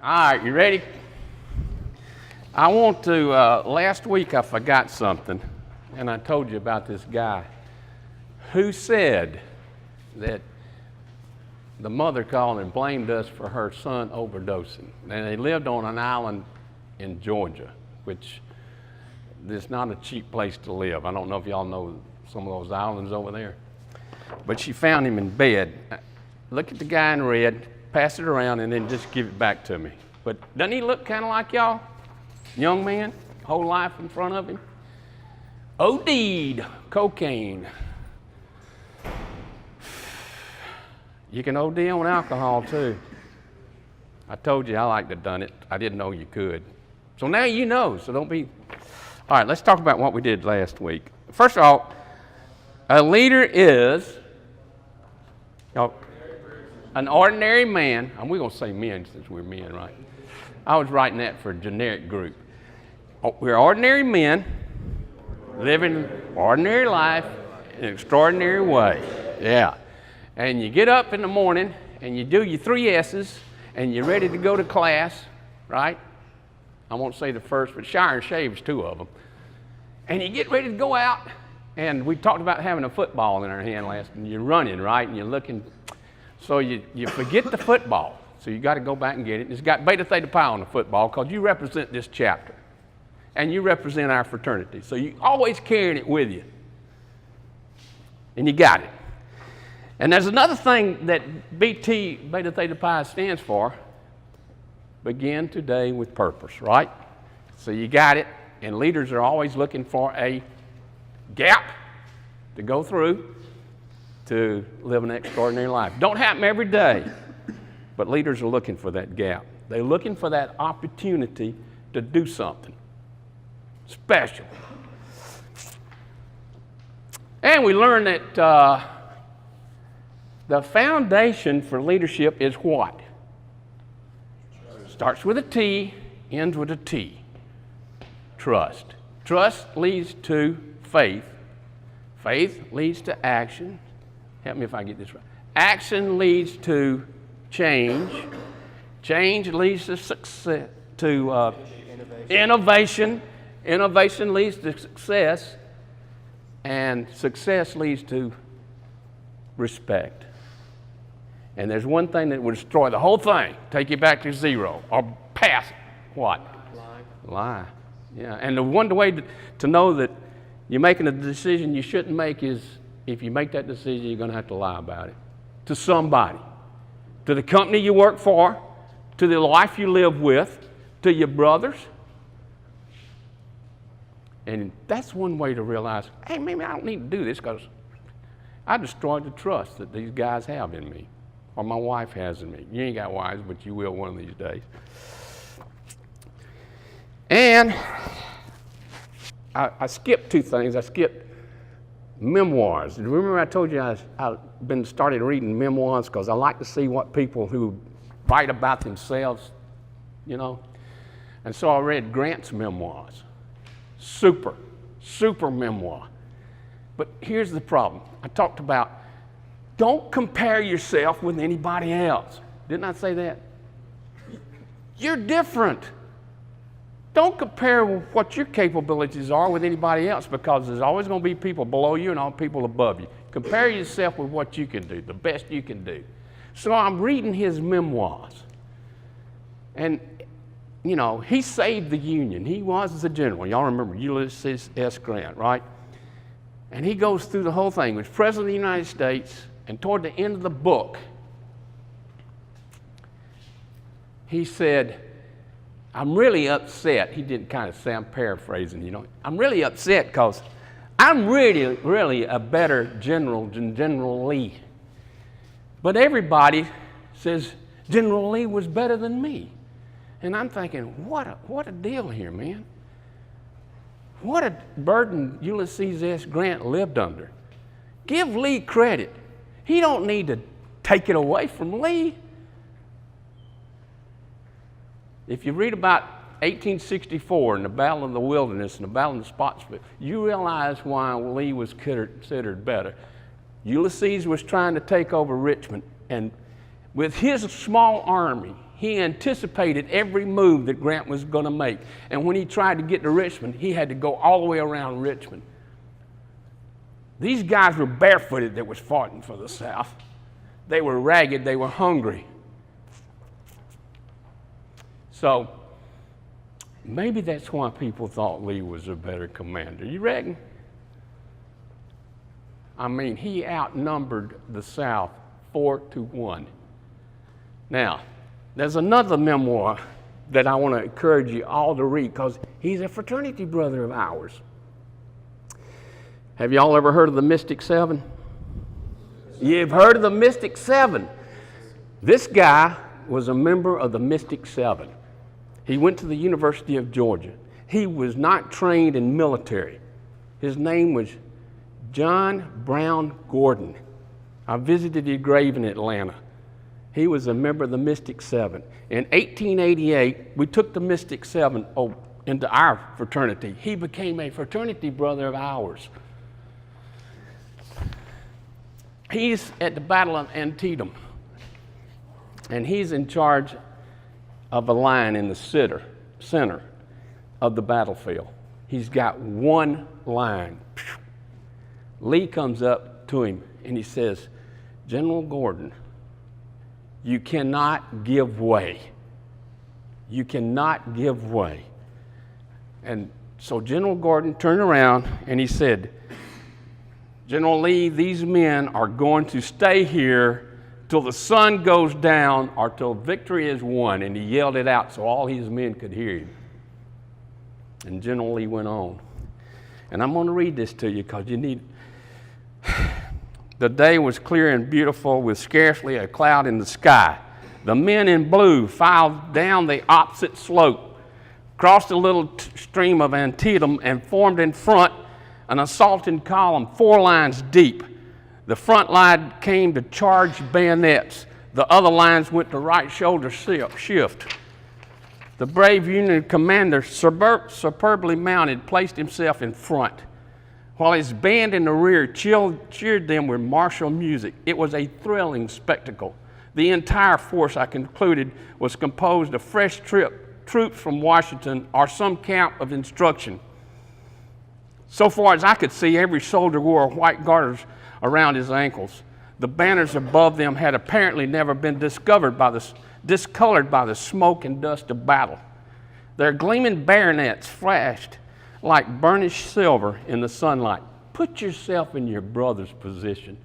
All right, you ready? I want to, last week I forgot something, and I told you about this guy who said that the mother called and blamed us for her son overdosing. And they lived on an island in Georgia, which is not a cheap place to live. I don't know if y'all know some of those islands over there. But she found him in bed. Look at the guy in red, pass it around, and then just give it back to me. But doesn't he look kind of like y'all? Young man, whole life in front of him. OD'd cocaine. You can OD on alcohol too. I told you I liked to done it. I didn't know you could. So now you know, so don't be. All right, let's talk about what we did last week. First of all, a leader is an ordinary man, and we're going to say men since we're men, right? I was writing that for a generic group. We're ordinary men living an ordinary life in an extraordinary way. Yeah. And you get up in the morning and you do your 3 S's and you're ready to go to class, right? I won't say the first, but shower and shave is 2 of them. And you get ready to go out, and we talked about having a football in our hand last, and you're running, right? And you're looking, so you forget the football. So you got to go back and get it. It's got Beta Theta Pi on the football because you represent this chapter. And you represent our fraternity. So you always carrying it with you. And you got it. And there's another thing that BT, Beta Theta Pi, stands for. Begin today with purpose, right? So you got it. And leaders are always looking for a gap to go through to live an extraordinary life. Don't happen every day, but leaders are looking for that gap. They're looking for that opportunity to do something special. And we learn that the foundation for leadership is what? Starts with a T, ends with a T. Trust. Trust leads to faith. Faith leads to action. Help me if I get this right. Action leads to change. Change leads to success, to innovation. Innovation leads to success. And success leads to respect. And there's one thing that will destroy the whole thing, take you back to zero, or pass what? Lie. Yeah, and the one way to know that you're making a decision you shouldn't make is if you make that decision, you're going to have to lie about it to somebody, to the company you work for, to the life you live with, to your brothers. And that's one way to realize, hey, maybe I don't need to do this because I destroyed the trust that these guys have in me, or my wife has in me. You ain't got wives, but you will one of these days. And I skipped 2 things. I skipped memoirs. Remember I told you I've been started reading memoirs because I like to see what people who write about themselves, you know. And so I read Grant's memoirs. Super memoir. But here's the problem. I talked about don't compare yourself with anybody else. Didn't I say that? You're different. Don't compare what your capabilities are with anybody else because there's always going to be people below you and all people above you. Compare yourself with what you can do, the best you can do. So I'm reading his memoirs. And, you know, he saved the Union. He was the general. Y'all remember Ulysses Grant, right? And he goes through the whole thing. He was president of the United States, and toward the end of the book, he said, I'm really upset. He did kind of say, I'm paraphrasing, you know. I'm really upset because I'm really a better general than General Lee. But everybody says General Lee was better than me. And I'm thinking, what a deal here, man. What a burden Ulysses S. Grant lived under. Give Lee credit. He don't need to take it away from Lee. If you read about 1864 and the Battle of the Wilderness and the Battle of Spotswood, you realize why Lee was considered better. Ulysses was trying to take over Richmond, and with his small army, He anticipated every move that Grant was going to make. And when he tried to get to Richmond, he had to go all the way around Richmond. These guys were barefooted that was fighting for the South. They were ragged. They were hungry. So maybe that's why people thought Lee was a better commander. You reckon? I mean, he outnumbered the South 4-1. Now, there's another memoir that I want to encourage you all to read because he's a fraternity brother of ours. Have y'all ever heard of the Mystic Seven? You've heard of the Mystic Seven. This guy was a member of the Mystic Seven. He went to the University of Georgia. He was not trained in military. His name was John Brown Gordon. I visited his grave in Atlanta. He was a member of the Mystic Seven. In 1888, we took the Mystic Seven into our fraternity. He became a fraternity brother of ours. He's at the Battle of Antietam, and he's in charge of a line in the center of the battlefield. He's got one line. Lee comes up to him and he says, General Gordon, you cannot give way. You cannot give way. And so General Gordon turned around and he said, General Lee, these men are going to stay here till the sun goes down or till victory is won. And he yelled it out so all his men could hear him. And General Lee went on. And I'm going to read this to you because you need. The day was clear and beautiful with scarcely a cloud in the sky. The men in blue filed down the opposite slope, crossed the little stream of Antietam, and formed in front an assaulting column 4 lines deep. The front line came to charge bayonets. The other lines went to right shoulder shift. The brave Union commander, superbly mounted, placed himself in front, while his band in the rear cheered them with martial music. It was a thrilling spectacle. The entire force, I concluded, was composed of fresh troops from Washington or some camp of instruction. So far as I could see, every soldier wore white garters around his ankles. The banners above them had apparently never been discolored by the smoke and dust of battle. Their gleaming bayonets flashed like burnished silver in the sunlight. Put yourself in your brother's position.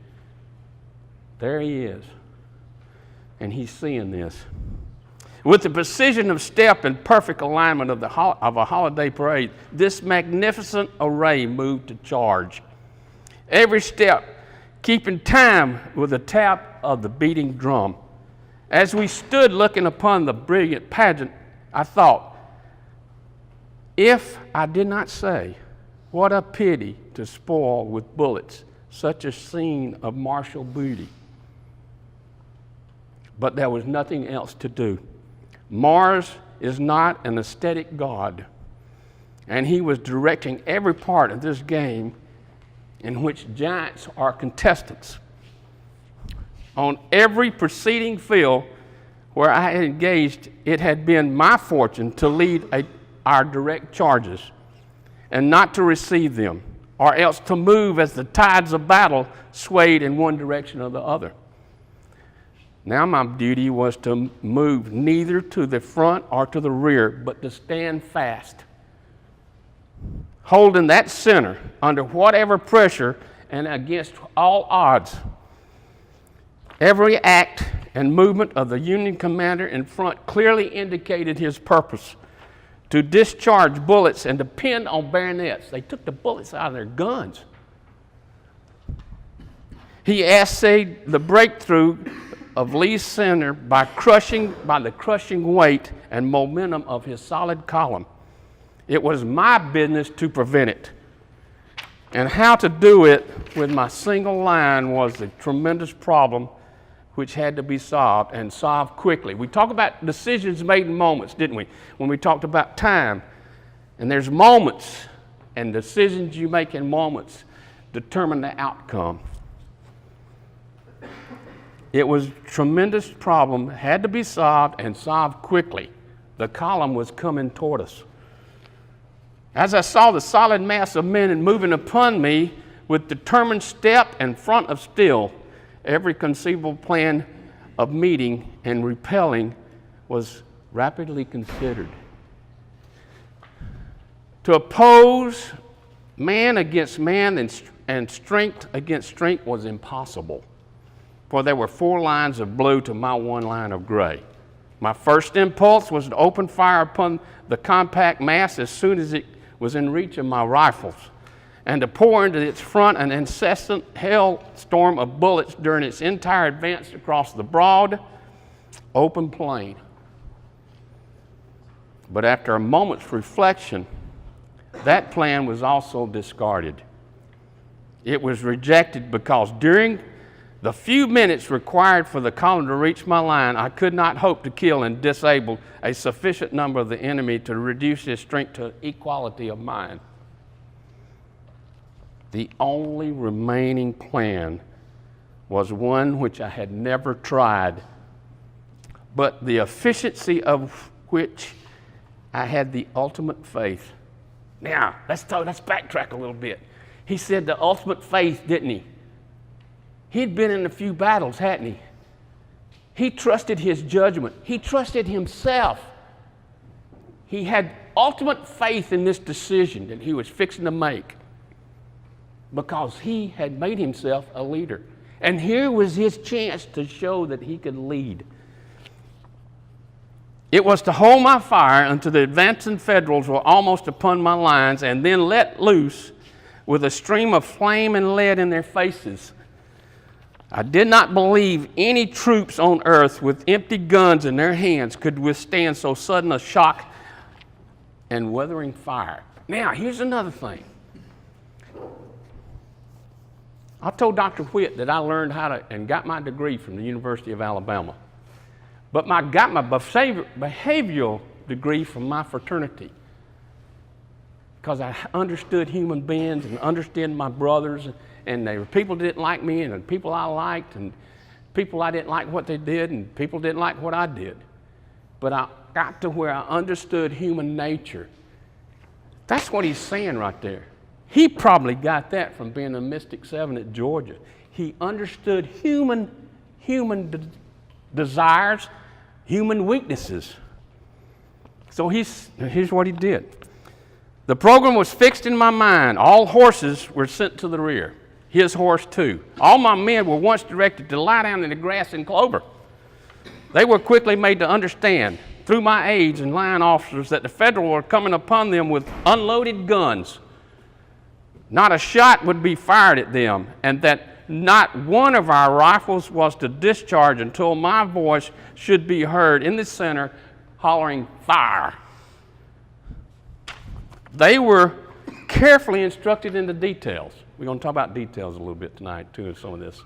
There he is, and he's seeing this. With the precision of step and perfect alignment of a holiday parade, this magnificent array moved to charge. Every step keeping time with the tap of the beating drum. As we stood looking upon the brilliant pageant, I thought, if I did not say, what a pity to spoil with bullets such a scene of martial beauty. But there was nothing else to do. Mars is not an aesthetic god, and he was directing every part of this game in which giants are contestants. On every preceding field where I had engaged, it had been my fortune to lead our direct charges and not to receive them, or else to move as the tides of battle swayed in one direction or the other. Now my duty was to move neither to the front or to the rear, but to stand fast, holding that center under whatever pressure and against all odds. Every act and movement of the Union commander in front clearly indicated his purpose: to discharge bullets and depend on bayonets. They took the bullets out of their guns. He essayed the breakthrough of Lee's center by the crushing weight and momentum of his solid column. It was my business to prevent it. And how to do it with my single line was the tremendous problem which had to be solved, and solved quickly. We talked about decisions made in moments, didn't we? When we talked about time. And there's moments, and decisions you make in moments determine the outcome. It was a tremendous problem, had to be solved and solved quickly. The column was coming toward us. As I saw the solid mass of men moving upon me with determined step and front of steel, every conceivable plan of meeting and repelling was rapidly considered. To oppose man against man and strength against strength was impossible, for there were 4 lines of blue to my 1 line of gray. My first impulse was to open fire upon the compact mass as soon as it was in reach of my rifles, and to pour into its front an incessant hailstorm of bullets during its entire advance across the broad, open plain. But after a moment's reflection, that plan was also discarded. It was rejected because during the few minutes required for the column to reach my line, I could not hope to kill and disable a sufficient number of the enemy to reduce his strength to equality of mine. The only remaining plan was one which I had never tried, but the efficiency of which I had the ultimate faith. Now, let's backtrack a little bit. He said the ultimate faith, didn't he? He'd been in a few battles, hadn't he? He trusted his judgment. He trusted himself. He had ultimate faith in this decision that he was fixing to make because he had made himself a leader. And here was his chance to show that he could lead. It was to hold my fire until the advancing Federals were almost upon my lines and then let loose with a stream of flame and lead in their faces. I did not believe any troops on earth with empty guns in their hands could withstand so sudden a shock and withering fire. Now, here's another thing. I told Dr. Whitt that I learned how to and got my degree from the University of Alabama. But I got my behavioral degree from my fraternity because I understood human beings and understood my brothers, and there were people that didn't like me and people I liked and people I didn't like what they did and people didn't like what I did. But I got to where I understood human nature. That's what he's saying right there. He probably got that from being a Mystic 7 at Georgia. He understood human desires, human weaknesses. So here's what he did. The program was fixed in my mind. All horses were sent to the rear. His horse too. All my men were once directed to lie down in the grass and clover. They were quickly made to understand through my aides and line officers that the Federals were coming upon them with unloaded guns. Not a shot would be fired at them, and that not one of our rifles was to discharge until my voice should be heard in the center hollering, "Fire!" They were carefully instructed in the details. We're going to talk about details a little bit tonight, too, in some of this.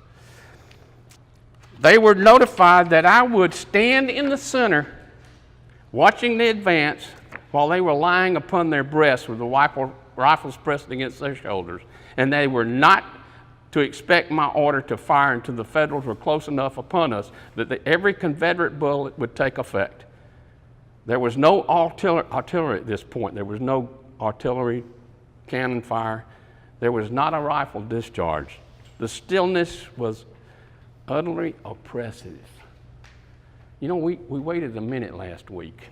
They were notified that I would stand in the center watching the advance while they were lying upon their breasts with the rifles pressed against their shoulders, and they were not to expect my order to fire until the Federals were close enough upon us that every Confederate bullet would take effect. There was no artillery at this point. There was no artillery, cannon fire. There was not a rifle discharge. The stillness was utterly oppressive. You know, we waited a minute last week,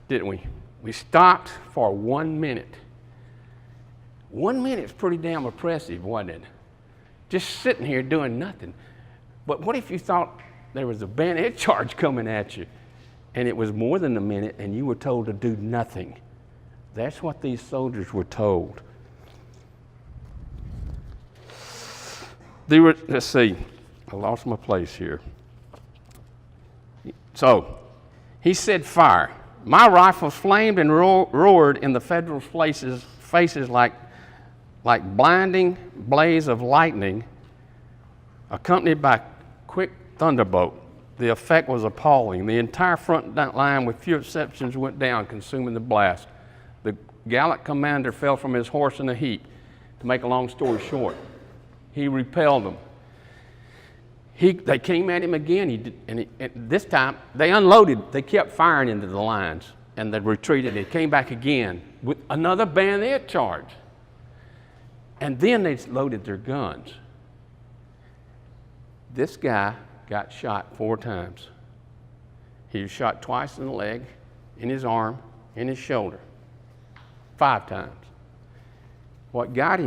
didn't we? We stopped for 1 minute. 1 minute's pretty damn oppressive, wasn't it? Just sitting here doing nothing. But what if you thought there was a bayonet charge coming at you and it was more than a minute and you were told to do nothing? That's what these soldiers were told. Let's see, I lost my place here. So, he said fire. My rifles flamed and roared in the Federals' faces like blinding blaze of lightning, accompanied by quick thunderbolt. The effect was appalling. The entire front line, with few exceptions, went down, consuming the blast. The gallant commander fell from his horse in a heap. To make a long story short, he repelled them. They came at him again, and this time they unloaded. They kept firing into the lines, and they retreated. They came back again with another bayonet charge. And then they loaded their guns. This guy got shot 4 times. He was shot twice in the leg, in his arm, in his shoulder, 5 times. What got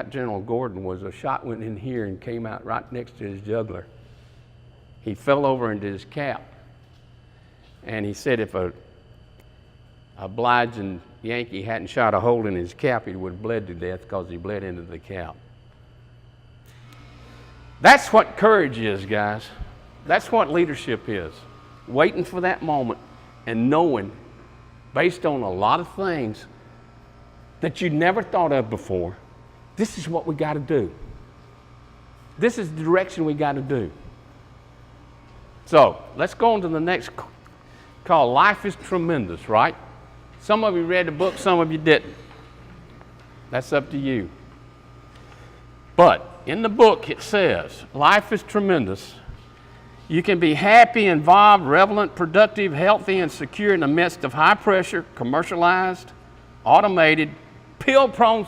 General Gordon was a shot went in here and came out right next to his jugular. He fell over into his cap. And he said if a obliging Yankee hadn't shot a hole in his cap, he would have bled to death because he bled into the cap. That's what courage is, guys. That's what leadership is. Waiting for that moment and knowing, based on a lot of things that you never thought of before, this is what we got to do. This is the direction we got to do. So let's go on to the next called Life is Tremendous, right? Some of you read the book, some of you didn't. That's up to you. But in the book it says, life is tremendous. You can be happy, involved, relevant, productive, healthy, and secure in the midst of high pressure, commercialized, automated, pill-prone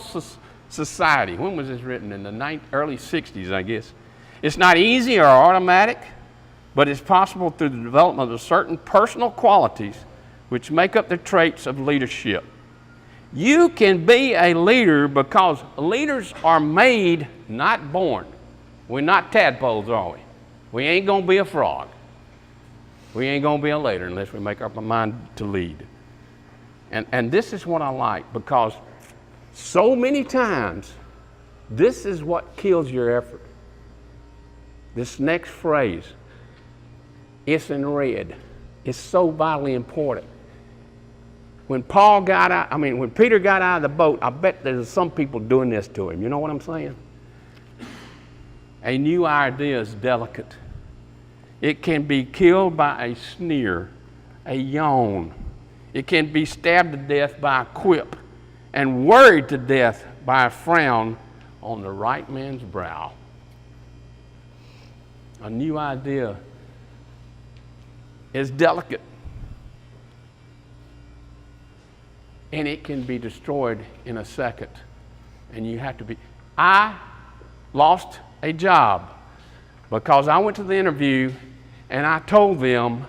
society. When was this written? In the early 60s, I guess. It's not easy or automatic, but it's possible through the development of certain personal qualities which make up the traits of leadership. You can be a leader because leaders are made, not born. We're not tadpoles, are we? We ain't going to be a frog. We ain't going to be a leader unless we make up our mind to lead. And this is what I like, because so many times this is what kills your effort. This next phrase, it's in red. It's so vitally important. When Peter got out of the boat, I bet there's some people doing this to him. You know what I'm saying? A new idea is delicate. It can be killed by a sneer, a yawn. It can be stabbed to death by a quip and worried to death by a frown on the right man's brow. A new idea is delicate, and it can be destroyed in a second. And you have to be. I lost a job because I went to the interview and I told them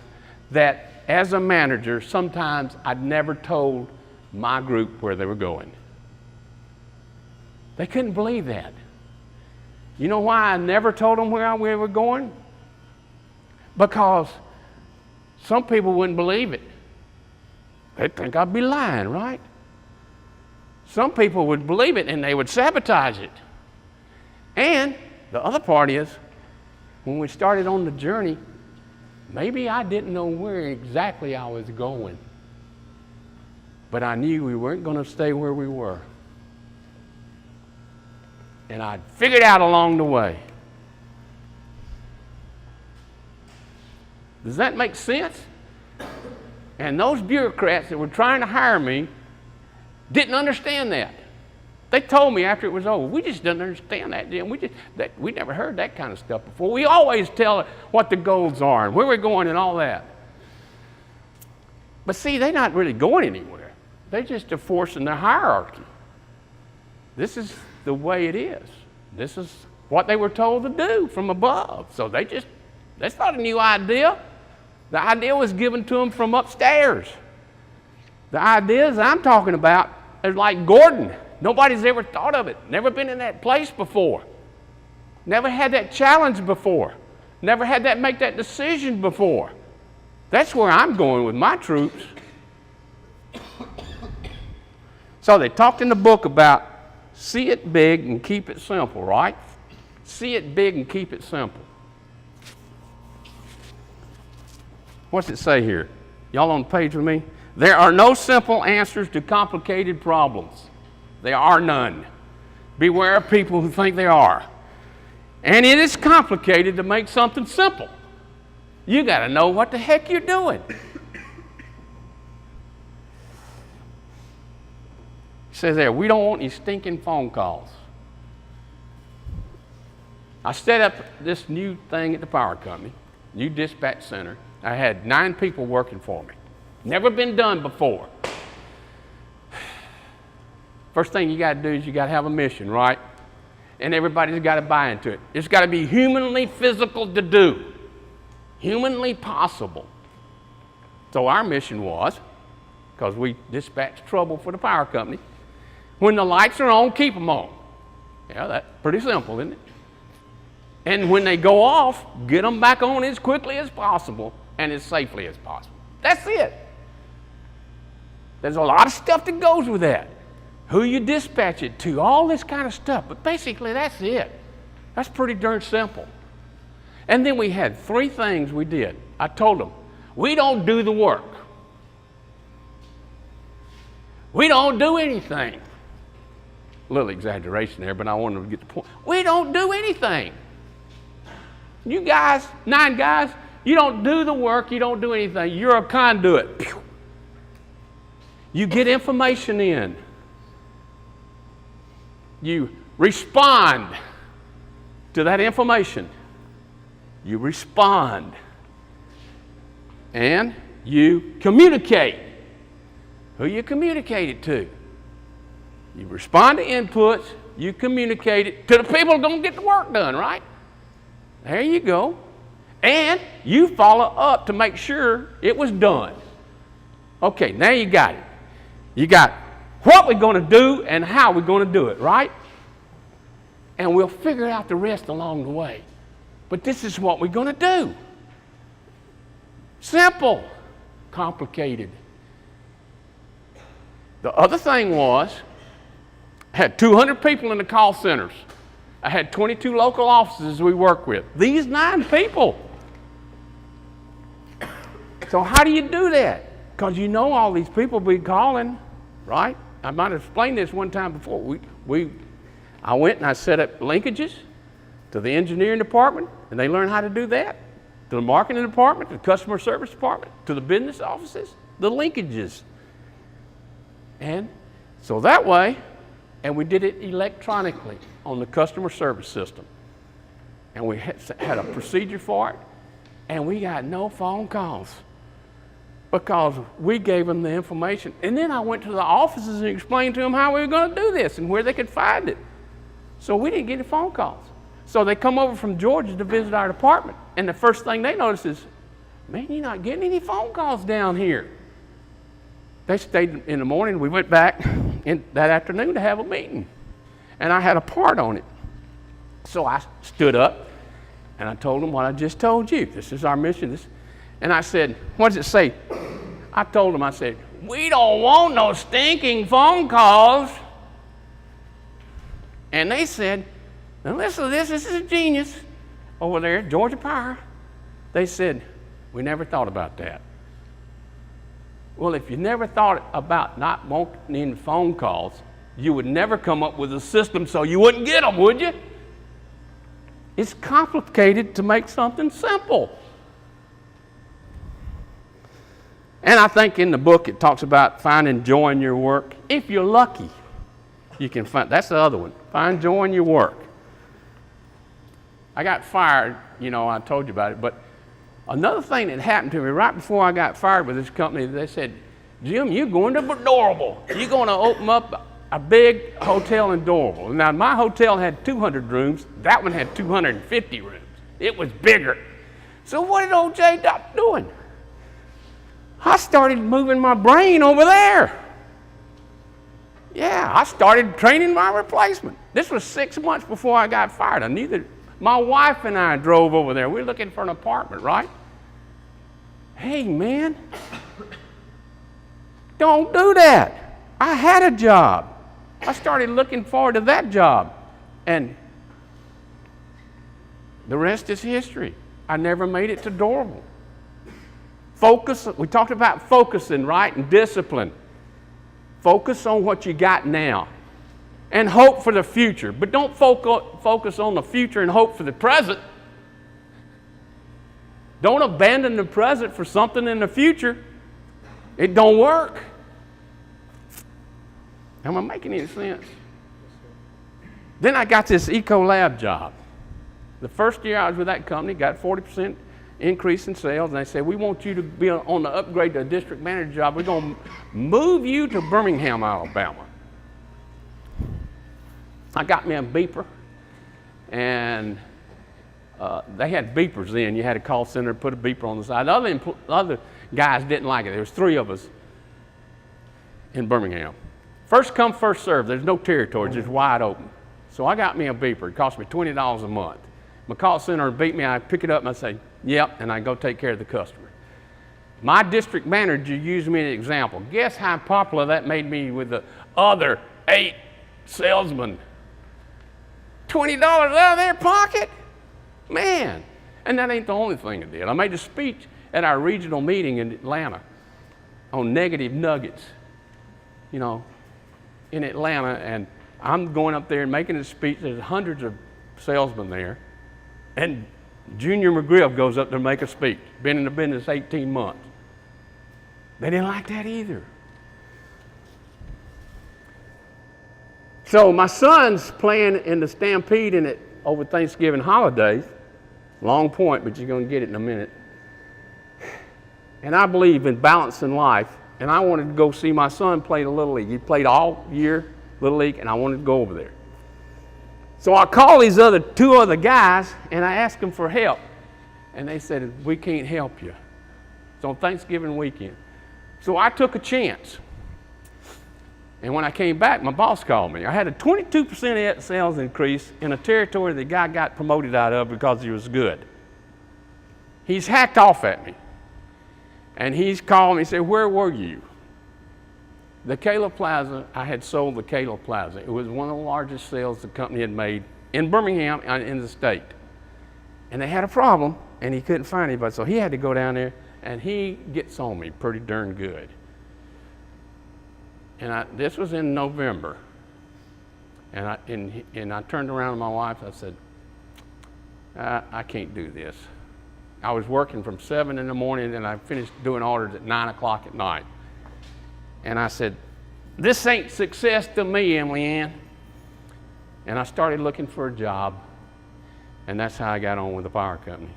that as a manager, sometimes I'd never told my group where they were going. They couldn't believe that. You know why I never told them where we were going? Because some people wouldn't believe it. They'd think I'd be lying, right? Some people would believe it and they would sabotage it. And the other part is, when we started on the journey, maybe I didn't know where exactly I was going. But I knew we weren't going to stay where we were. And I'd figured out along the way. Does that make sense? And those bureaucrats that were trying to hire me didn't understand that. They told me after it was over, we just didn't understand that, Jim. We never heard that kind of stuff before. We always tell what the goals are and where we're going and all that. But see, they're not really going anywhere. They're just enforcing their hierarchy. This is the way it is. This is what they were told to do from above. So that's not a new idea. The idea was given to them from upstairs. The ideas I'm talking about are like Gordon. Nobody's ever thought of it. Never been in that place before. Never had that challenge before. Never had that make that decision before. That's where I'm going with my troops. So they talked in the book about see it big and keep it simple, right? See it big and keep it simple. What's it say here? Y'all on the page with me? There are no simple answers to complicated problems. There are none. Beware of people who think there are. And it is complicated to make something simple. You got to know what the heck you're doing. It says there, we don't want any stinking phone calls. I set up this new thing at the power company, new dispatch center. I had 9 people working for me. Never been done before. First thing you got to do is you got to have a mission, right? And everybody's got to buy into it. It's got to be humanly physical to do, humanly possible. So our mission was, because we dispatch trouble for the power company, when the lights are on, keep them on. Yeah, that's pretty simple, isn't it? And when they go off, get them back on as quickly as possible and as safely as possible. That's it. There's a lot of stuff that goes with that. Who you dispatch it to, all this kind of stuff. But basically, that's it. That's pretty darn simple. And then we had 3 things we did. I told them, we don't do the work. We don't do anything. A little exaggeration there, but I wanted to get the point. We don't do anything. You guys, 9 guys, you don't do the work, you don't do anything. You're a conduit. Pew. You get information in. You respond to that information. You respond. And you communicate. Who you communicate it to? You respond to inputs, you communicate it to the people who don't get the work done, right? There you go. And you follow up to make sure it was done. Okay, now you got it. You got what we're going to do and how we're going to do it, right? And we'll figure out the rest along the way. But this is what we're going to do. Simple, complicated. The other thing was, I had 200 people in the call centers. I had 22 local offices we work with. These 9 people. So how do you do that? Because you know all these people be calling, right? I might have explained this one time before. I went and I set up linkages to the engineering department, and they learned how to do that. To the marketing department, to the customer service department, to the business offices, the linkages. And so that way, and we did it electronically on the customer service system. And we had a procedure for it, and we got no phone calls because we gave them the information. And then I went to the offices and explained to them how we were going to do this and where they could find it. So we didn't get any phone calls. So they come over from Georgia to visit our department, and the first thing they notice is, man, you're not getting any phone calls down here. They stayed in the morning. We went back that afternoon to have a meeting, and I had a part on it. So I stood up, and I told them what I just told you. This is our mission. And I said, what does it say? I told them, I said, we don't want no stinking phone calls. And they said, now listen to this is a genius over there, Georgia Power. They said, we never thought about that. Well, if you never thought about not wanting any phone calls, you would never come up with a system so you wouldn't get them, would you? It's complicated to make something simple. And I think in the book it talks about finding joy in your work. If you're lucky, you can find, that's the other one, find joy in your work. I got fired, I told you about it, but another thing that happened to me right before I got fired with this company, they said, Jim, you're going to Dorable. You're going to open up a big hotel in Dorable. Now, my hotel had 200 rooms. That one had 250 rooms. It was bigger. So what did old J. Doc doing? I started moving my brain over there. Yeah, I started training my replacement. This was 6 months before I got fired. I knew that. My wife and I drove over there. We were looking for an apartment, right? Hey, man, don't do that. I had a job. I started looking forward to that job. And the rest is history. I never made it to Dorable. Focus, we talked about focusing, right, and discipline. Focus on what you got now. And hope for the future. But don't focus on the future and hope for the present. Don't abandon the present for something in the future. It don't work. Am I making any sense? Then I got this Ecolab job. The first year I was with that company, got 40% increase in sales, and they said, we want you to be on the upgrade to a district manager job. We're going to move you to Birmingham, Alabama. I got me a beeper, and they had beepers then. You had a call center, put a beeper on the side. The other guys didn't like it. There was 3 of us in Birmingham. First come, first serve. There's no territory, just wide open. So I got me a beeper. It cost me $20 a month. My call center would beat me. I'd pick it up and I'd say, yep, and I'd go take care of the customer. My district manager used me as an example. Guess how popular that made me with the other 8 salesmen? $20 out of their pocket? Man. And that ain't the only thing I did. I made a speech at our regional meeting in Atlanta on negative nuggets, you know, in Atlanta. And I'm going up there and making a speech. There's hundreds of salesmen there. And Junior McGriff goes up there to make a speech. Been in the business 18 months. They didn't like that either. So my son's playing in the Stampede over Thanksgiving holidays. Long point, but you're going to get it in a minute. And I believe in balance in life. And I wanted to go see my son play the Little League. He played all year, Little League, and I wanted to go over there. So I called these 2 other guys, and I asked them for help. And they said, we can't help you. It's on Thanksgiving weekend. So I took a chance. And when I came back, my boss called me. I had a 22% sales increase in a territory the guy got promoted out of because he was good. He's hacked off at me. And he's called me and said, where were you? The Kayla Plaza, I had sold the Kayla Plaza. It was one of the largest sales the company had made in Birmingham and in the state. And they had a problem, and he couldn't find anybody. So he had to go down there, and he gets on me pretty darn good. And this was in November. And I turned around to my wife, I said, I can't do this. I was working from 7 in the morning, and I finished doing orders at 9 o'clock at night. And I said, this ain't success to me, Emily Ann. And I started looking for a job, and that's how I got on with the power company.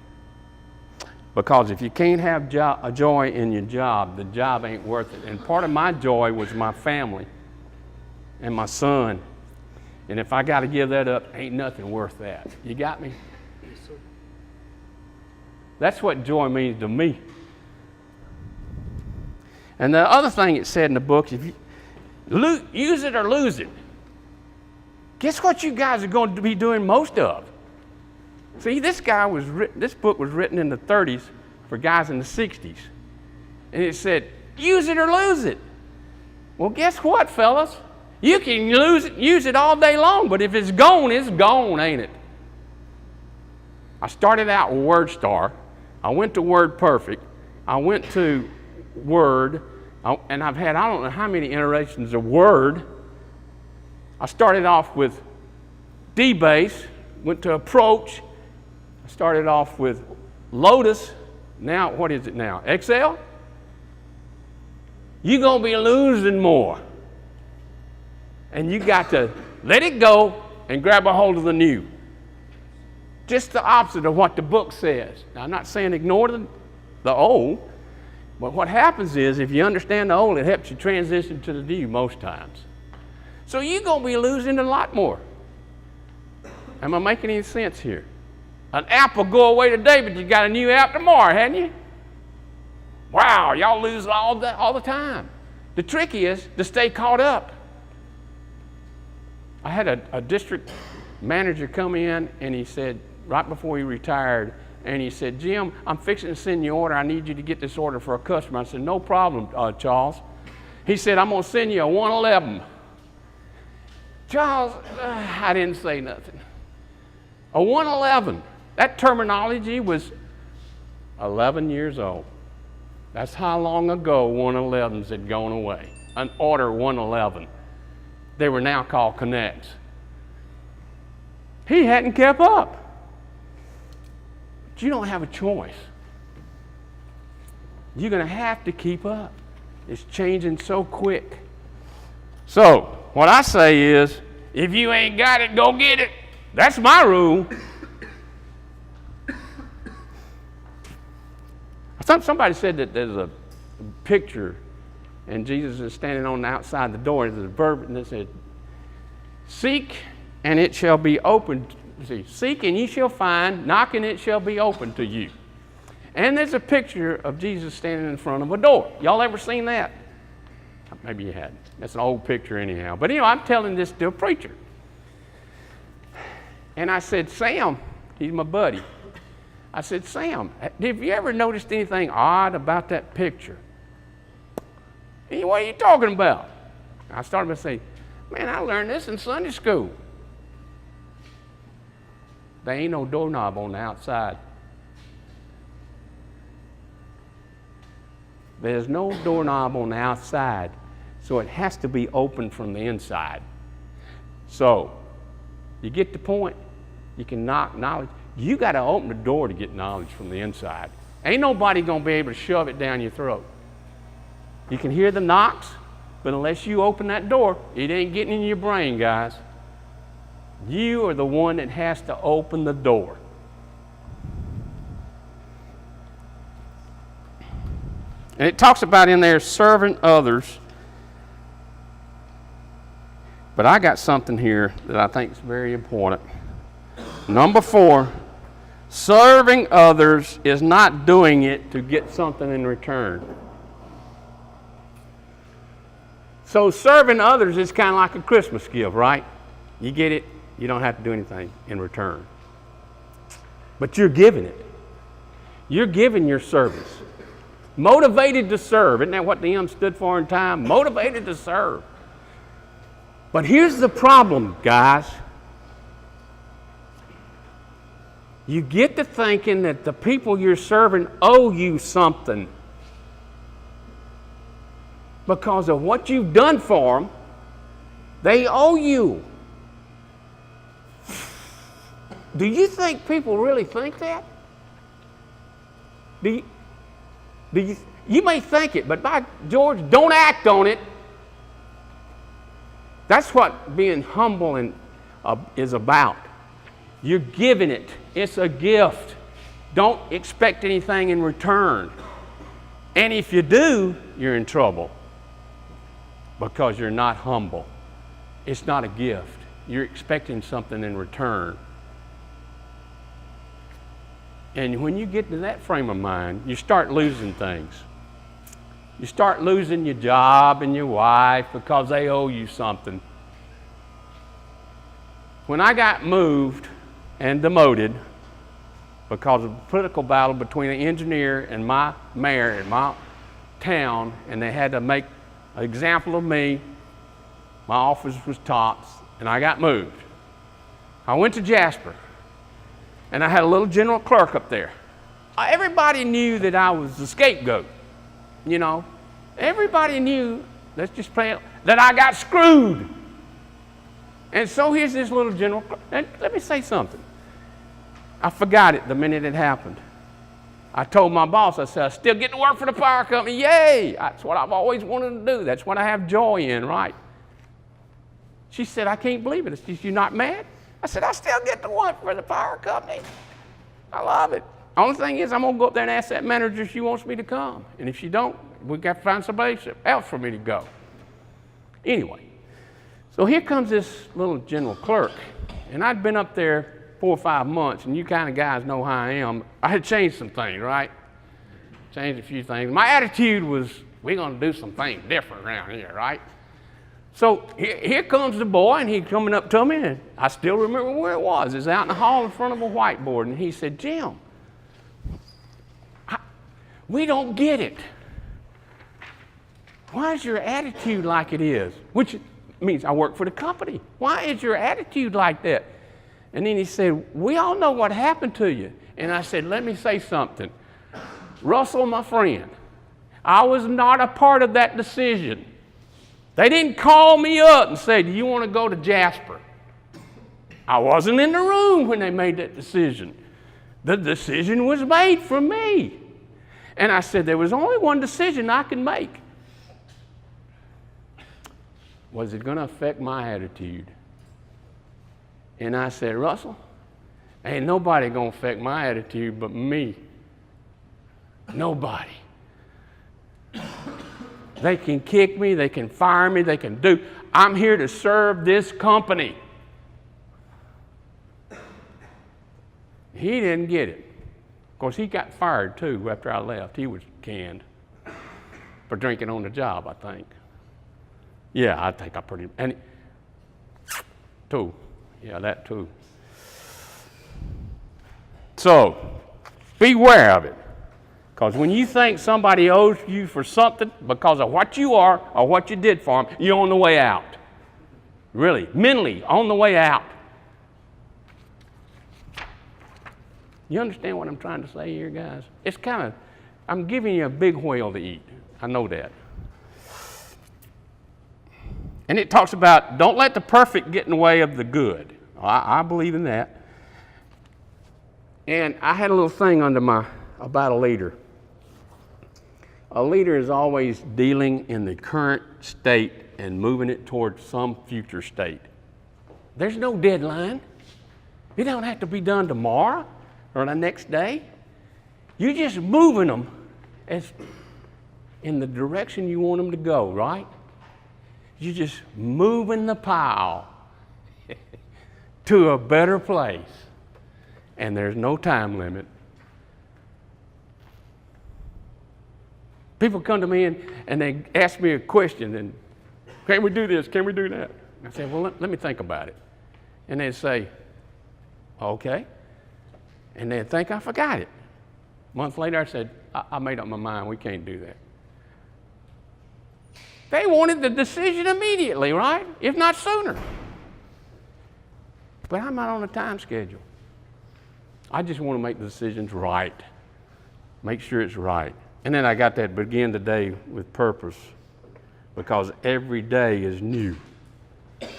Because if you can't have a joy in your job, the job ain't worth it. And part of my joy was my family and my son. And if I got to give that up, ain't nothing worth that. You got me? Yes, sir. That's what joy means to me. And the other thing it said in the book, if you use it or lose it. Guess what you guys are going to be doing most of? See, this book was written in the 30s for guys in the 60s. And it said, use it or lose it. Well, guess what, fellas? You can use it all day long, but if it's gone, ain't it? I started out with WordStar. I went to WordPerfect. I went to Word. And I've had, I don't know how many iterations of Word. I started off with DBase, went to Approach. I started off with Lotus. Now, what is it now? Excel? You're going to be losing more. And you got to let it go and grab a hold of the new. Just the opposite of what the book says. Now, I'm not saying ignore the old, but what happens is if you understand the old, it helps you transition to the new most times. So you're going to be losing a lot more. Am I making any sense here? An app will go away today, but you got a new app tomorrow, hadn't you? Wow, y'all lose all the time. The trick is to stay caught up. I had a district manager come in, and he said, right before he retired, and he said, Jim, I'm fixing to send you an order. I need you to get this order for a customer. I said, no problem, Charles. He said, I'm going to send you a 111. Charles, I didn't say nothing. A 111. That terminology was 11 years old. That's how long ago 111s had gone away. An order 111. They were now called Connects. He hadn't kept up. But you don't have a choice. You're going to have to keep up. It's changing so quick. So, what I say is, if you ain't got it, go get it. That's my rule. Somebody said that there's a picture, and Jesus is standing on the outside the door. There's a verb, and it said, "Seek, and it shall be opened." See, seek, and ye shall find. Knock, and it shall be opened to you. And there's a picture of Jesus standing in front of a door. Y'all ever seen that? Maybe you hadn't. That's an old picture anyhow. But I'm telling this to a preacher. And I said, Sam, he's my buddy. I said, Sam, have you ever noticed anything odd about that picture? What are you talking about? I started to say, man, I learned this in Sunday school. There ain't no doorknob on the outside. There's no doorknob on the outside, so it has to be open from the inside. So, you get the point? You can knock knowledge. You got to open the door to get knowledge from the inside. Ain't nobody going to be able to shove it down your throat. You can hear the knocks, but unless you open that door, it ain't getting in your brain, guys. You are the one that has to open the door. And it talks about in there serving others. But I got something here that I think is very important. Number 4, serving others is not doing it to get something in return. So serving others is kind of like a Christmas gift, right? You get it, you don't have to do anything in return. But you're giving it. You're giving your service. Motivated to serve. Isn't that what the M stood for in time? Motivated to serve. But here's the problem, guys. You get to thinking that the people you're serving owe you something because of what you've done for them. They owe you. Do you think people really think that? You may think it, but by George, don't act on it. That's what being humble is about. You're giving it. It's a gift. Don't expect anything in return. And if you do, you're in trouble because you're not humble. It's not a gift. You're expecting something in return. And when you get to that frame of mind, you start losing things. You start losing your job and your wife because they owe you something. When I got moved and demoted because of a political battle between an engineer and my mayor in my town, and they had to make an example of me, my office was tops, and I got moved. I went to Jasper. And I had a little general clerk up there. Everybody knew that I was the scapegoat. You know, everybody knew, let's just play it, that I got screwed. And so here's this little general clerk. And let me say something. I forgot it the minute it happened. I told my boss, I said, I still get to work for the power company. Yay! That's what I've always wanted to do. That's what I have joy in, right? She said, I can't believe it. You're not mad? I said, I still get to work for the power company. I love it. Only thing is, I'm going to go up there and ask that manager if she wants me to come. And if she don't, we've got to find somebody else for me to go. Anyway, so here comes this little general clerk. And I'd been up there 4 or 5 months, and you kind of guys know how I am. I had changed some things, right? Changed a few things. My attitude was, we're going to do some things different around here, right? So here comes the boy, and he's coming up to me, and I still remember where it was. It was out in the hall in front of a whiteboard, and he said, Jim, we don't get it. Why is your attitude like it is? Which means I work for the company. Why is your attitude like that? And then he said, we all know what happened to you. And I said, let me say something. Russell, my friend, I was not a part of that decision. They didn't call me up and say, do you want to go to Jasper? I wasn't in the room when they made that decision. The decision was made for me. And I said, there was only one decision I could make. Was it going to affect my attitude? And I said, Russell, ain't nobody going to affect my attitude but me. Nobody. They can kick me, they can fire me, they can do. I'm here to serve this company. He didn't get it. Of course, he got fired too after I left. He was canned for drinking on the job, I think. Yeah, I think I pretty, and too. Yeah, that too. So, beware of it. Because when you think somebody owes you for something because of what you are or what you did for them, you're on the way out. Really, mentally, on the way out. You understand what I'm trying to say here, guys? It's kind of, I'm giving you a big whale to eat. I know that. And it talks about, don't let the perfect get in the way of the good. I believe in that. And I had a little thing about a leader. A leader is always dealing in the current state and moving it towards some future state. There's no deadline. It don't have to be done tomorrow or the next day. You're just moving them as in the direction you want them to go, right? You're just moving the pile to a better place. And there's no time limit. People come to me and they ask me a question, and can we do this? Can we do that? I say, well, let me think about it. And they'd say, okay. And they'd think I forgot it. A month later, I said, I made up my mind. We can't do that. They wanted the decision immediately, right? If not sooner. But I'm not on a time schedule. I just want to make the decisions right. Make sure it's right. And then I got that begin the day with purpose, because every day is new.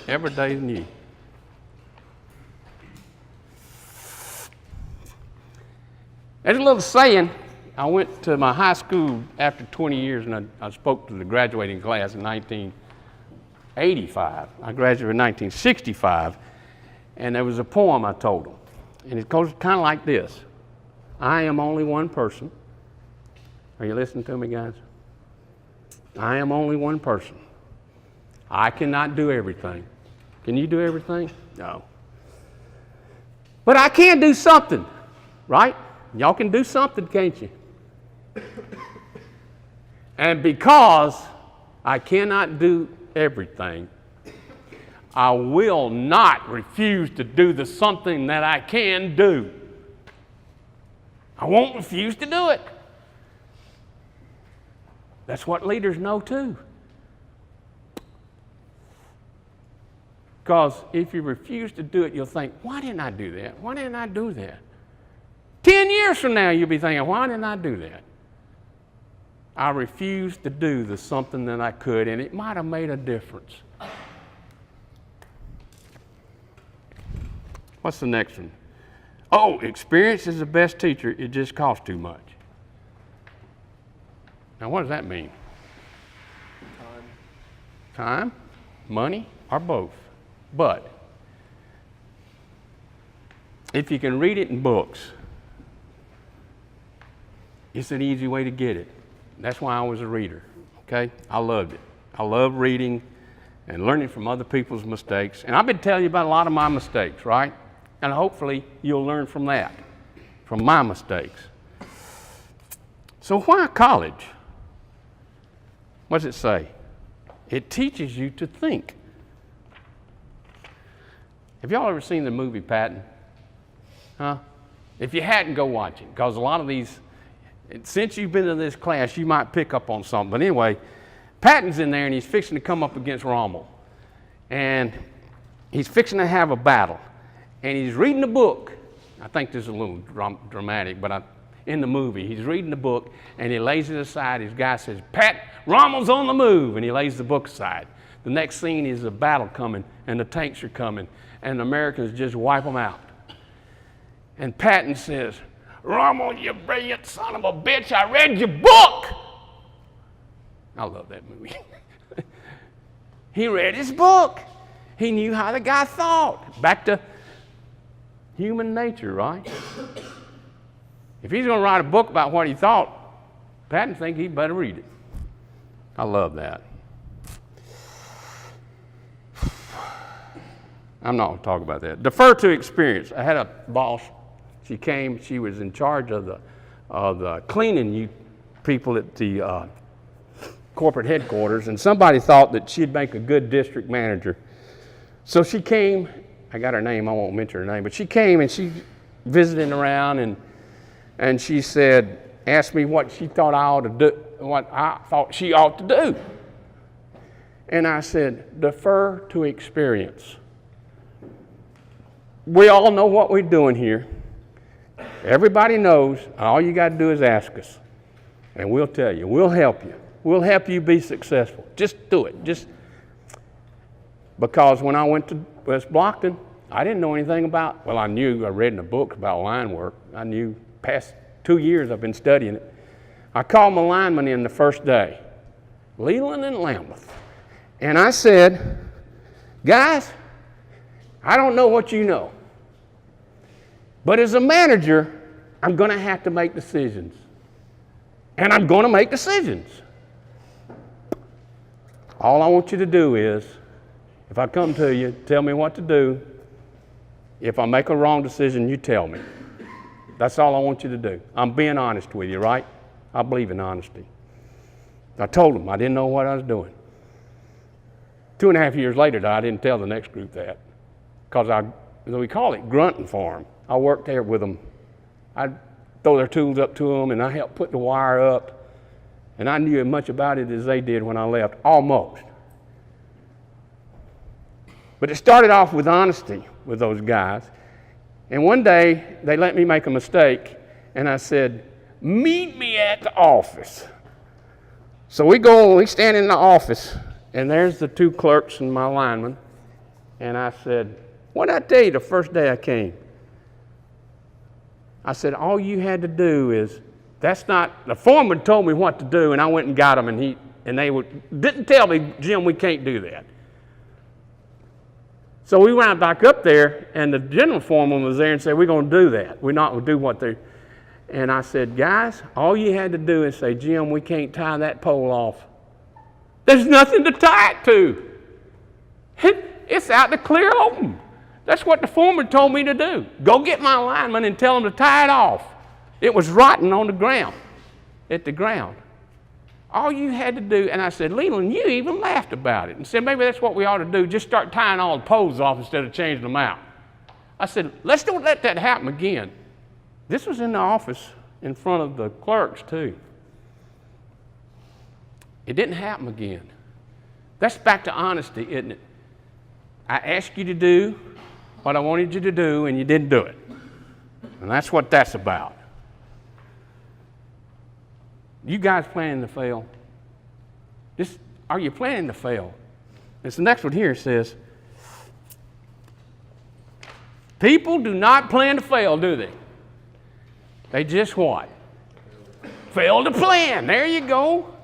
Every day is new. There's a little saying. I went to my high school after 20 years, and I spoke to the graduating class in 1985. I graduated in 1965, and there was a poem I told them. And it goes kind of like this. I am only one person. Are you listening to me, guys? I am only one person. I cannot do everything. Can you do everything? No. But I can do something, right? Y'all can do something, can't you? And because I cannot do everything, I will not refuse to do the something that I can do. I won't refuse to do it. That's what leaders know too. Because if you refuse to do it, you'll think, why didn't I do that? Why didn't I do that? 10 years from now, you'll be thinking, why didn't I do that? I refused to do the something that I could, and it might have made a difference. What's the next one? Oh, experience is the best teacher. It just costs too much. Now, what does that mean? Time, money, or both. But if you can read it in books, it's an easy way to get it. That's why I was a reader, okay? I loved it. I love reading and learning from other people's mistakes. And I've been telling you about a lot of my mistakes, right? And hopefully you'll learn from that, from my mistakes. So why college? What does it say? It teaches you to think. Have y'all ever seen the movie Patton? Huh? If you hadn't, go watch it, because a lot of these, since you've been in this class, you might pick up on something. But anyway, Patton's in there, and he's fixing to come up against Rommel. And he's fixing to have a battle. And he's reading a book. I think this is a little dramatic, but in the movie, he's reading the book, and he lays it aside. His guy says, Pat, Rommel's on the move, and he lays the book aside. The next scene is a battle coming, and the tanks are coming, and the Americans just wipe them out. And Patton says, Rommel, you brilliant son of a bitch, I read your book. I love that movie. He read his book. He knew how the guy thought. Back to human nature, right? If he's going to write a book about what he thought, Patton think he better read it. I love that. I'm not going to talk about that. Defer to experience. I had a boss. She came. She was in charge of the cleaning people at the corporate headquarters, and somebody thought that she'd make a good district manager. So she came. I got her name. I won't mention her name, but she came and she visiting around, and she said, asked me what she thought I ought to do, what I thought she ought to do. And I said, defer to experience. We all know what we're doing here. Everybody knows. All you got to do is ask us, and we'll tell you. We'll help you. We'll help you be successful. Just do it. Because when I went to West Blockton, I didn't know anything about, I knew, I read in a book about line work. I knew past 2 years I've been studying it. I called my lineman in the first day, Leland and Lambeth. And I said, guys, I don't know what you know, but as a manager, I'm going to have to make decisions. And I'm going to make decisions. All I want you to do is, if I come to you, tell me what to do. If I make a wrong decision, you tell me. That's all I want you to do. I'm being honest with you, right? I believe in honesty. I told them I didn't know what I was doing. 2.5 years later, I didn't tell the next group that, because we call it grunting for them. I worked there with them. I'd throw their tools up to them, and I helped put the wire up. And I knew as much about it as they did when I left, almost. But it started off with honesty with those guys. And one day, they let me make a mistake, and I said, meet me at the office. So we stand in the office, and there's the 2 clerks and my lineman. And I said, what did I tell you the first day I came? I said, all you had to do is, the foreman told me what to do, and I went and got them, and they didn't tell me, Jim, we can't do that. So we went back up there, and the general foreman was there and said, we're going to do that. We're not going to do what they're... And I said, guys, all you had to do is say, Jim, we can't tie that pole off. There's nothing to tie it to. It's out the clear open. That's what the foreman told me to do. Go get my lineman and tell him to tie it off. It was rotting on the ground, at the ground. All you had to do, and I said, Leland, you even laughed about it and said, maybe that's what we ought to do, just start tying all the poles off instead of changing them out. I said, let's don't let that happen again. This was in the office in front of the clerks, too. It didn't happen again. That's back to honesty, isn't it? I asked you to do what I wanted you to do, and you didn't do it. And that's what that's about. You guys planning to fail? Are you planning to fail? It's the next one here says, people do not plan to fail, do they? They just what? Fail to plan. There you go.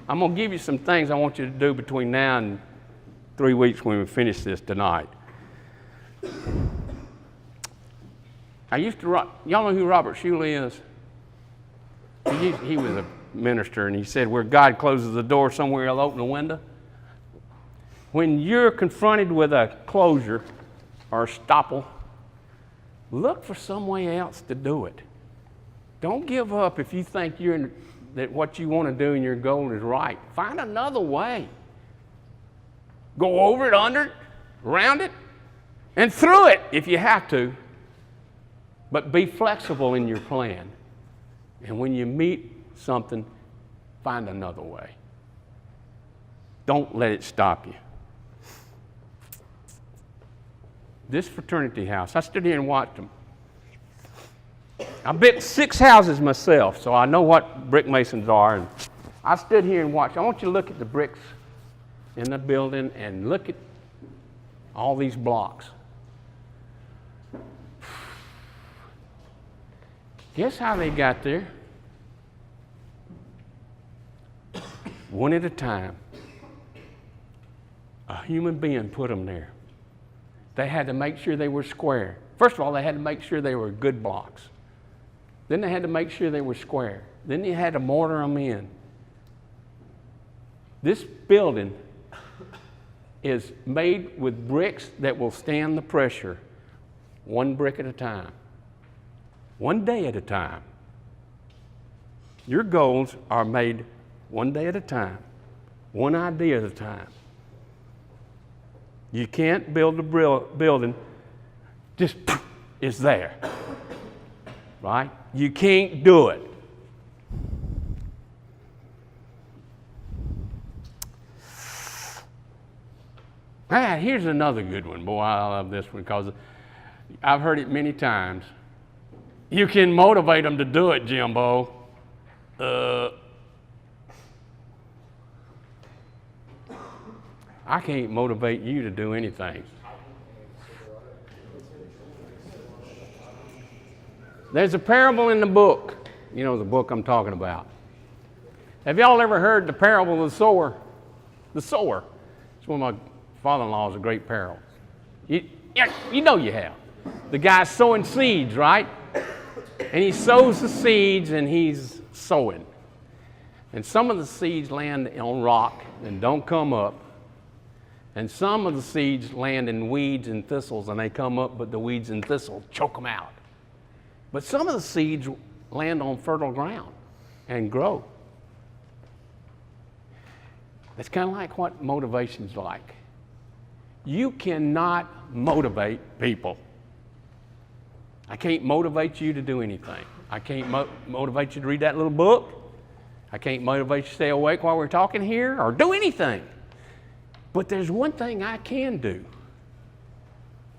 I'm going to give you some things I want you to do between now and 3 weeks when we finish this tonight. Y'all know who Robert Shuley is? He was a minister, and he said where God closes the door, somewhere he'll open a window. When you're confronted with a closure or a stopple, look for some way else to do it. Don't give up if you think that what you want to do and your goal is right. Find another way. Go over it, under it, around it, and through it if you have to. But be flexible in your plan. And when you meet something, find another way. Don't let it stop you. This fraternity house, I stood here and watched them. I built 6 houses myself, so I know what brick masons are. And I stood here and watched. I want you to look at the bricks in the building and look at all these blocks. Guess how they got there? One at a time. A human being put them there. They had to make sure they were square. First of all, they had to make sure they were good blocks. Then they had to make sure they were square. Then they had to mortar them in. This building is made with bricks that will stand the pressure, one brick at a time, one day at a time. Your goals are made one day at a time, one idea at a time. You can't build a building just it's there, right? You can't do it. Here's another good one. Boy, I love this one because I've heard it many times. You can motivate them to do it, Jimbo. I can't motivate you to do anything. There's a parable in the book. You know the book I'm talking about. Have y'all ever heard the parable of the sower? The sower. It's one of my father-in-law's a great parable. You know you have. The guy's sowing seeds, right? And he sows the seeds and he's sowing. And some of the seeds land on rock and don't come up. And some of the seeds land in weeds and thistles and they come up, but the weeds and thistles choke them out. But some of the seeds land on fertile ground and grow. That's kind of like what motivation's like. You cannot motivate people. I can't motivate you to do anything. I can't motivate you to read that little book. I can't motivate you to stay awake while we're talking here or do anything. But there's one thing I can do.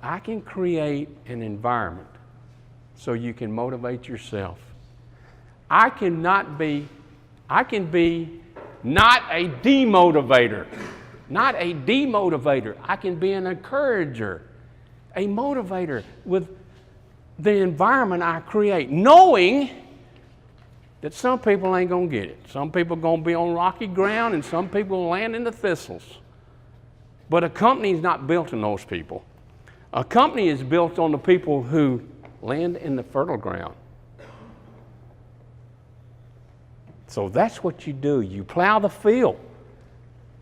I can create an environment so you can motivate yourself. I can be not a demotivator. Not a demotivator. I can be an encourager, a motivator with the environment I create, knowing that some people ain't going to get it. Some people are going to be on rocky ground and some people will land in the thistles. But a company is not built on those people. A company is built on the people who land in the fertile ground. So that's what you do. You plow the field.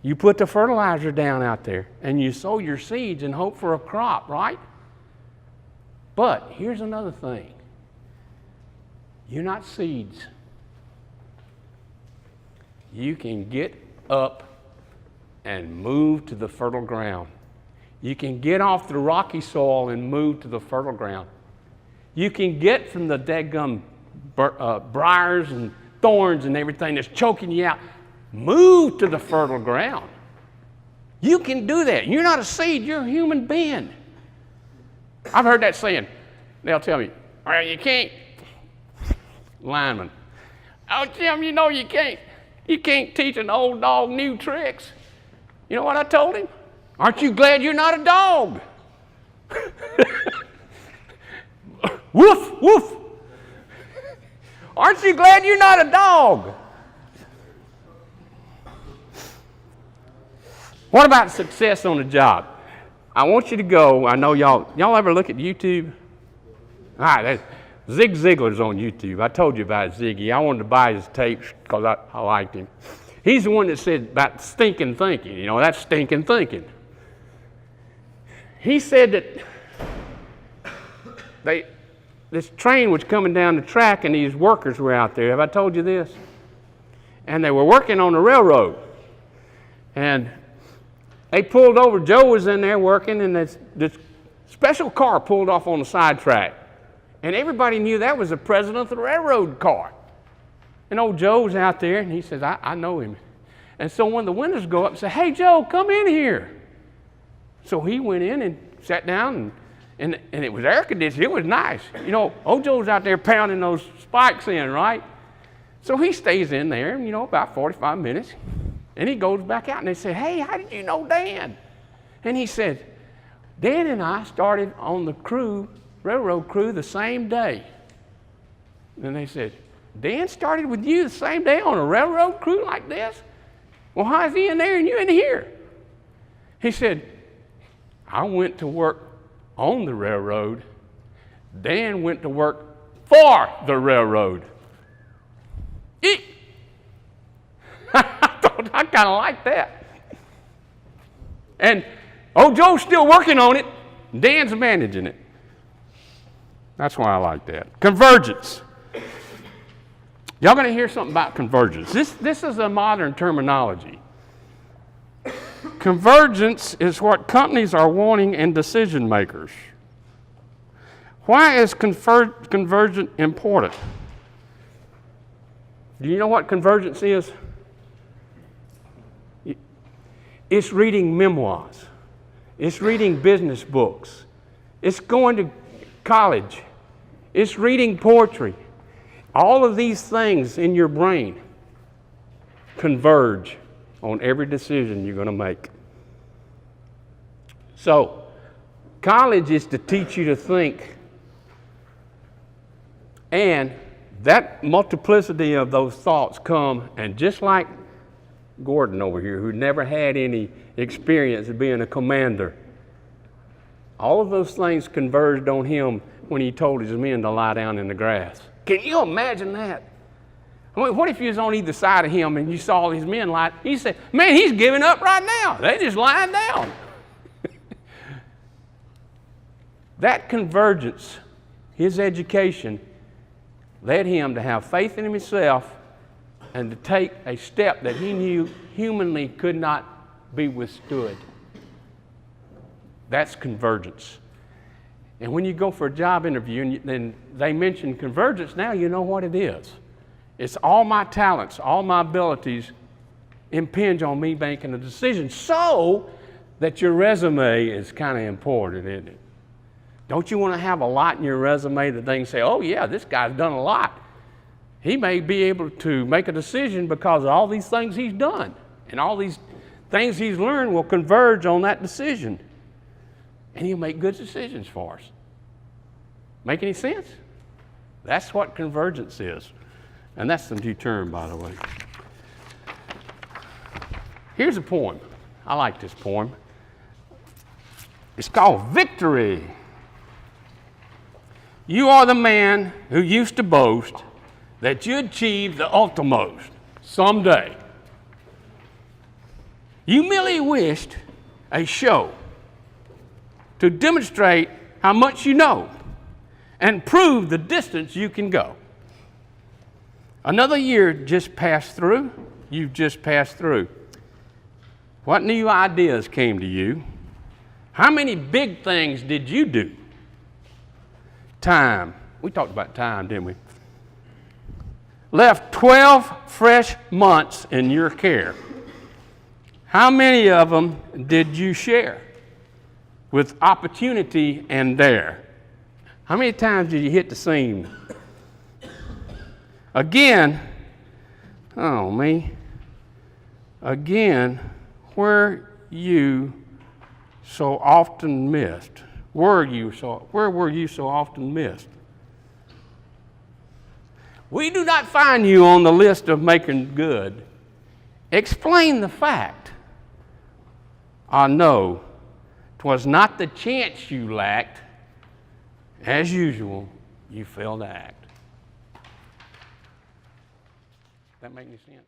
You put the fertilizer down out there and you sow your seeds and hope for a crop, right? But here's another thing. You're not seeds. You can get up and move to the fertile ground. You can get off the rocky soil and move to the fertile ground. You can get from the dadgum briars and thorns and everything that's choking you out. Move to the fertile ground. You can do that. You're not a seed, you're a human being. I've heard that saying. They'll tell me, well, you can't. Lineman. Oh, Jim, you know you can't. You can't teach an old dog new tricks. You know what I told him? Aren't you glad you're not a dog? Woof, woof. Aren't you glad you're not a dog? What about success on the job? I want you to go. I know y'all ever look at YouTube? All right, Zig Ziglar's on YouTube. I told you about Ziggy. I wanted to buy his tapes because I liked him. He's the one that said about stinking thinking. You know, that's stinking thinking. He said that this train was coming down the track and these workers were out there. Have I told you this? And they were working on the railroad. And they pulled over. Joe was in there working, and this special car pulled off on the sidetrack. And everybody knew that was the president of the railroad car. And old Joe's out there, and he says, I know him. And so when the windows go up and say, hey, Joe, come in here. So he went in and sat down, and it was air conditioned. It was nice. You know, old Joe's out there pounding those spikes in, right? So he stays in there, you know, about 45 minutes. And he goes back out, and they say, hey, how did you know Dan? And he said, Dan and I started on the railroad crew the same day. And they said, Dan started with you the same day on a railroad crew like this? Well, how is he in there and you in here? He said, I went to work on the railroad. Dan went to work for the railroad. I kind of like that. And old Joe's still working on it. Dan's managing it. That's why I like that. Convergence. Y'all going to hear something about convergence. This is a modern terminology. Convergence is what companies are wanting in decision makers. Why is convergence important? Do you know what convergence is? It's reading memoirs. It's reading business books. It's going to college. It's reading poetry. All of these things in your brain converge on every decision you're going to make. So, college is to teach you to think. And that multiplicity of those thoughts come, and just like Gordon over here, who never had any experience of being a commander, all of those things converged on him when he told his men to lie down in the grass. Can you imagine that? I mean, what if you was on either side of him and you saw his men lie? He said, man, he's giving up right now. They just lying down. That convergence, his education, led him to have faith in himself and to take a step that he knew humanly could not be withstood. That's convergence. And when you go for a job interview and then they mention convergence, now you know what it is. It's all my talents, all my abilities impinge on me making a decision, so that your resume is kind of important, isn't it? Don't you want to have a lot in your resume that they can say, oh yeah, this guy's done a lot. He may be able to make a decision because of all these things he's done. And all these things he's learned will converge on that decision. And he'll make good decisions for us. Make any sense? That's what convergence is. And that's the new term, by the way. Here's a poem. I like this poem. It's called Victory. You are the man who used to boast that you achieved the uttermost someday. You merely wished a show to demonstrate how much you know and prove the distance you can go. Another year just passed through. You've just passed through. What new ideas came to you? How many big things did you do? Time. We talked about time, didn't we? Left 12 fresh months in your care. How many of them did you share with opportunity and dare? How many times did you hit the seam? Again, oh me, again, where you so often missed. Where were you so often missed? We do not find you on the list of making good. Explain the fact. I know 'twas not the chance you lacked. As usual, you failed to act. That make any sense?